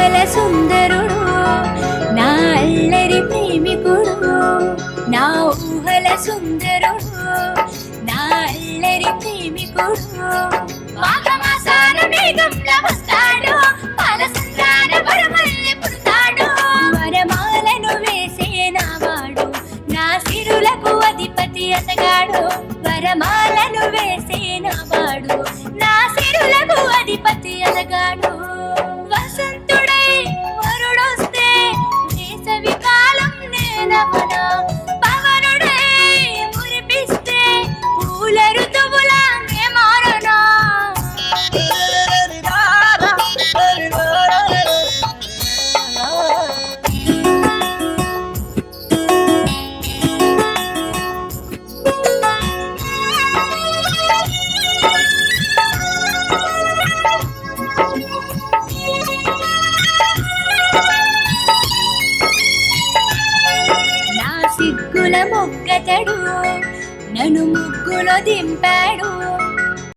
ఊహల సుందరుడు నా అల్లరి ప్రేమికుడు నా ఊహల సుందరుడు నా అల్లరి ప్రేమికుడు మాఘమాసాన మేఘంలా వస్తాడు పాలసంద్రాన వరమల్లె పుడతాడు వరమాలను వేసేనావాడు నా సిరులకు అధిపతి అతగాడు వరమాలను వేసేనావాడు నా సిరులకు అధిపతి అతగాడు వసంతుడై వరుడొస్తే వేసవి కాలం నేనమనా పవనుడై మురిపిస్తే పూల ఋతువులా నే మారనా సిగ్గుల మొగ్గతడు నన్ను ముగ్గులో దింపాడు